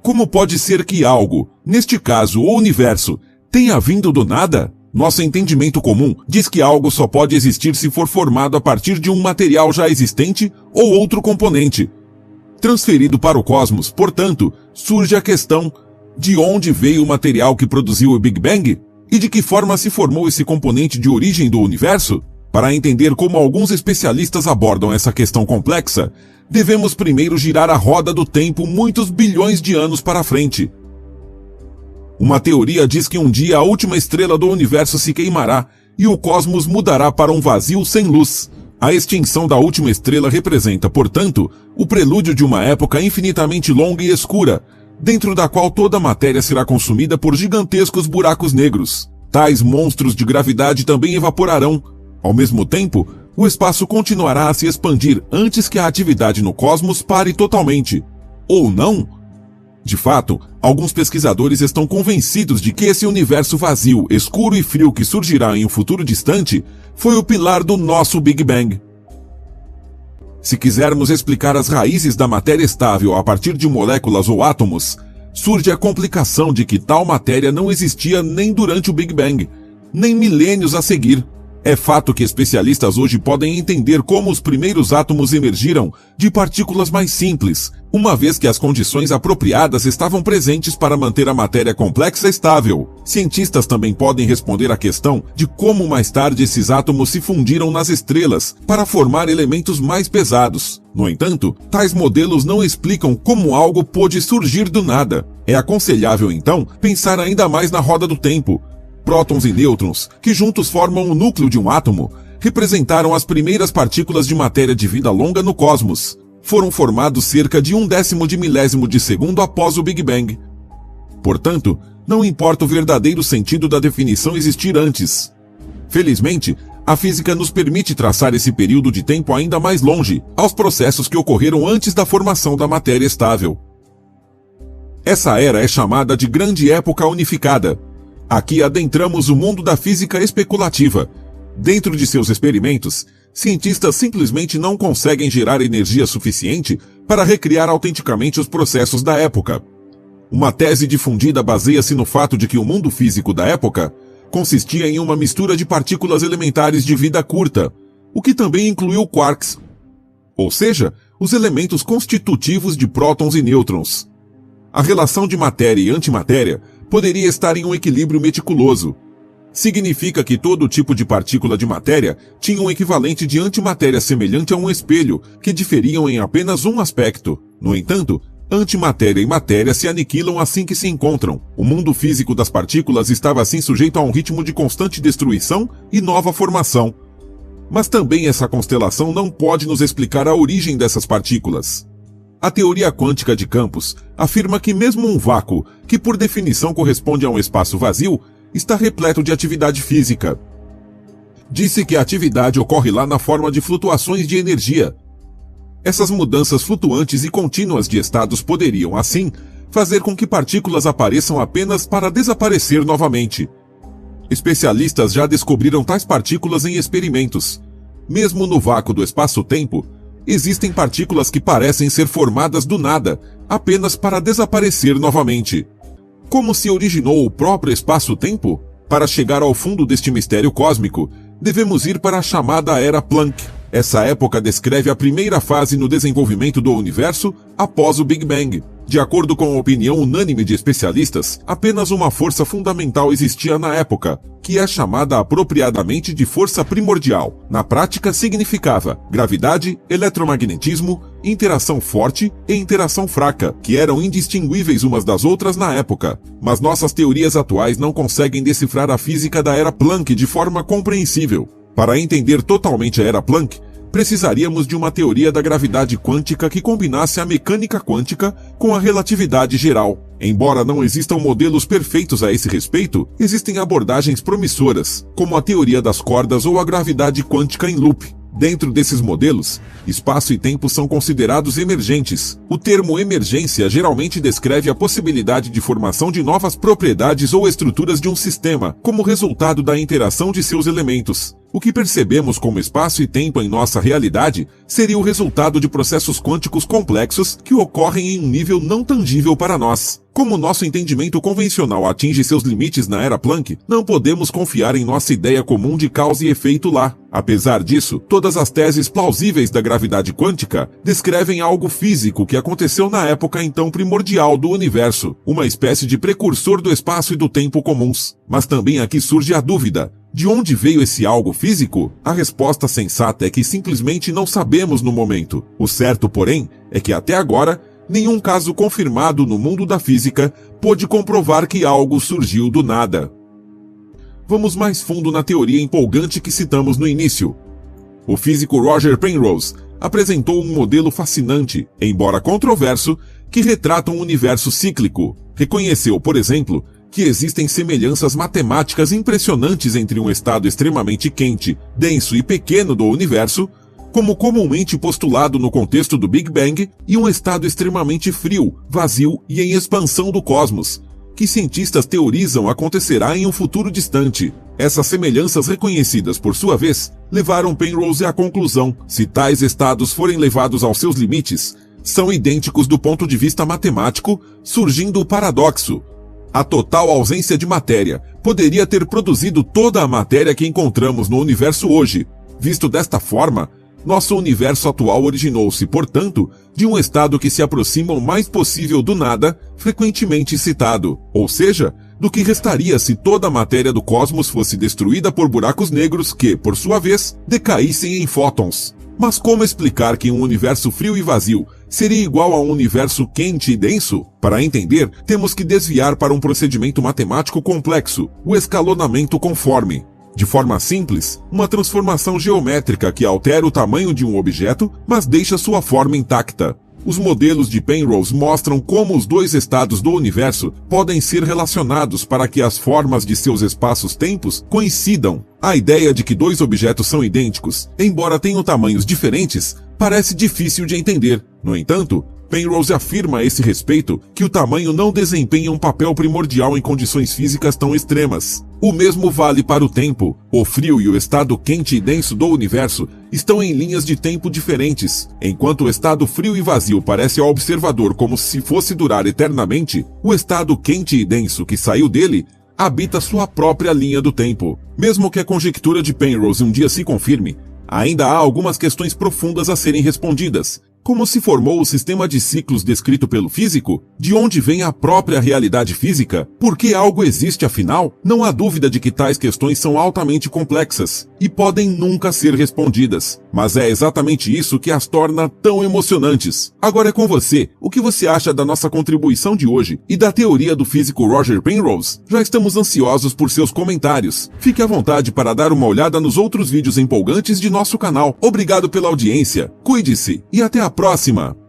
Como pode ser que algo, neste caso o universo, tenha vindo do nada? Nosso entendimento comum diz que algo só pode existir se for formado a partir de um material já existente ou outro componente transferido para o cosmos. Portanto, surge a questão: de onde veio o material que produziu o Big Bang? E de que forma se formou esse componente de origem do universo? Para entender como alguns especialistas abordam essa questão complexa, devemos primeiro girar a roda do tempo muitos bilhões de anos para frente. Uma teoria diz que um dia a última estrela do universo se queimará e o cosmos mudará para um vazio sem luz. A extinção da última estrela representa, portanto, o prelúdio de uma época infinitamente longa e escura, dentro da qual toda a matéria será consumida por gigantescos buracos negros. Tais monstros de gravidade também evaporarão. Ao mesmo tempo, o espaço continuará a se expandir antes que a atividade no cosmos pare totalmente. Ou não? De fato, alguns pesquisadores estão convencidos de que esse universo vazio, escuro e frio que surgirá em um futuro distante foi o pilar do nosso Big Bang. Se quisermos explicar as raízes da matéria estável a partir de moléculas ou átomos, surge a complicação de que tal matéria não existia nem durante o Big Bang, nem milênios a seguir. É fato que especialistas hoje podem entender como os primeiros átomos emergiram de partículas mais simples, uma vez que as condições apropriadas estavam presentes para manter a matéria complexa estável. Cientistas também podem responder à questão de como mais tarde esses átomos se fundiram nas estrelas para formar elementos mais pesados. No entanto, tais modelos não explicam como algo pôde surgir do nada. É aconselhável, então, pensar ainda mais na roda do tempo. Prótons e nêutrons, que juntos formam o núcleo de um átomo, representaram as primeiras partículas de matéria de vida longa no cosmos. Foram formados cerca de 1/10 de milésimo de segundo após o Big Bang. Portanto, não importa o verdadeiro sentido da definição existir antes. Felizmente, a física nos permite traçar esse período de tempo ainda mais longe, aos processos que ocorreram antes da formação da matéria estável. Essa era é chamada de Grande Época Unificada. Aqui adentramos o mundo da física especulativa. Dentro de seus experimentos, cientistas simplesmente não conseguem gerar energia suficiente para recriar autenticamente os processos da época. Uma tese difundida baseia-se no fato de que o mundo físico da época consistia em uma mistura de partículas elementares de vida curta, o que também incluiu quarks, ou seja, os elementos constitutivos de prótons e nêutrons. A relação de matéria e antimatéria poderia estar em um equilíbrio meticuloso. Significa que todo tipo de partícula de matéria tinha um equivalente de antimatéria semelhante a um espelho, que diferiam em apenas um aspecto. No entanto, antimatéria e matéria se aniquilam assim que se encontram. O mundo físico das partículas estava assim sujeito a um ritmo de constante destruição e nova formação. Mas também essa constelação não pode nos explicar a origem dessas partículas. A teoria quântica de campos afirma que mesmo um vácuo, que por definição corresponde a um espaço vazio, está repleto de atividade física. Disse que a atividade ocorre lá na forma de flutuações de energia. Essas mudanças flutuantes e contínuas de estados poderiam, assim, fazer com que partículas apareçam apenas para desaparecer novamente. Especialistas já descobriram tais partículas em experimentos. Mesmo no vácuo do espaço-tempo, existem partículas que parecem ser formadas do nada, apenas para desaparecer novamente. Como se originou o próprio espaço-tempo? Para chegar ao fundo deste mistério cósmico, devemos ir para a chamada Era Planck. Essa época descreve a primeira fase no desenvolvimento do universo após o Big Bang. De acordo com a opinião unânime de especialistas, apenas uma força fundamental existia na época, que é chamada apropriadamente de força primordial. Na prática, significava gravidade, eletromagnetismo, interação forte e interação fraca, que eram indistinguíveis umas das outras na época. Mas nossas teorias atuais não conseguem decifrar a física da Era Planck de forma compreensível. Para entender totalmente a Era Planck, precisaríamos de uma teoria da gravidade quântica que combinasse a mecânica quântica com a relatividade geral. Embora não existam modelos perfeitos a esse respeito, existem abordagens promissoras, como a teoria das cordas ou a gravidade quântica em loop. Dentro desses modelos, espaço e tempo são considerados emergentes. O termo emergência geralmente descreve a possibilidade de formação de novas propriedades ou estruturas de um sistema, como resultado da interação de seus elementos. O que percebemos como espaço e tempo em nossa realidade seria o resultado de processos quânticos complexos que ocorrem em um nível não tangível para nós. Como nosso entendimento convencional atinge seus limites na era Planck, não podemos confiar em nossa ideia comum de causa e efeito lá. Apesar disso, todas as teses plausíveis da gravidade quântica descrevem algo físico que aconteceu na época então primordial do universo, uma espécie de precursor do espaço e do tempo comuns. Mas também aqui surge a dúvida: de onde veio esse algo físico? A resposta sensata é que simplesmente não sabemos no momento. O certo, porém, é que até agora, nenhum caso confirmado no mundo da física pôde comprovar que algo surgiu do nada. Vamos mais fundo na teoria empolgante que citamos no início. O físico Roger Penrose apresentou um modelo fascinante, embora controverso, que retrata um universo cíclico. Reconheceu, por exemplo, que existem semelhanças matemáticas impressionantes entre um estado extremamente quente, denso e pequeno do universo, como comumente postulado no contexto do Big Bang, e um estado extremamente frio, vazio e em expansão do cosmos, que cientistas teorizam acontecerá em um futuro distante. Essas semelhanças reconhecidas, por sua vez, levaram Penrose à conclusão: se tais estados forem levados aos seus limites, são idênticos do ponto de vista matemático, surgindo o paradoxo. A total ausência de matéria poderia ter produzido toda a matéria que encontramos no universo hoje. Visto desta forma, nosso universo atual originou-se, portanto, de um estado que se aproxima o mais possível do nada, frequentemente citado, ou seja, do que restaria se toda a matéria do cosmos fosse destruída por buracos negros que, por sua vez, decaíssem em fótons. Mas como explicar que um universo frio e vazio seria igual a um universo quente e denso? Para entender, temos que desviar para um procedimento matemático complexo, o escalonamento conforme. De forma simples, uma transformação geométrica que altera o tamanho de um objeto, mas deixa sua forma intacta. Os modelos de Penrose mostram como os dois estados do universo podem ser relacionados para que as formas de seus espaços-tempos coincidam. A ideia de que dois objetos são idênticos, embora tenham tamanhos diferentes, parece difícil de entender. No entanto, Penrose afirma a esse respeito que o tamanho não desempenha um papel primordial em condições físicas tão extremas. O mesmo vale para o tempo. O frio e o estado quente e denso do universo estão em linhas de tempo diferentes. Enquanto o estado frio e vazio parece ao observador como se fosse durar eternamente, o estado quente e denso que saiu dele habita sua própria linha do tempo. Mesmo que a conjectura de Penrose um dia se confirme, ainda há algumas questões profundas a serem respondidas. Como se formou o sistema de ciclos descrito pelo físico? De onde vem a própria realidade física? Por que algo existe afinal? Não há dúvida de que tais questões são altamente complexas e podem nunca ser respondidas. Mas é exatamente isso que as torna tão emocionantes. Agora é com você. O que você acha da nossa contribuição de hoje e da teoria do físico Roger Penrose? Já estamos ansiosos por seus comentários. Fique à vontade para dar uma olhada nos outros vídeos empolgantes de nosso canal. Obrigado pela audiência. Cuide-se e até a próxima!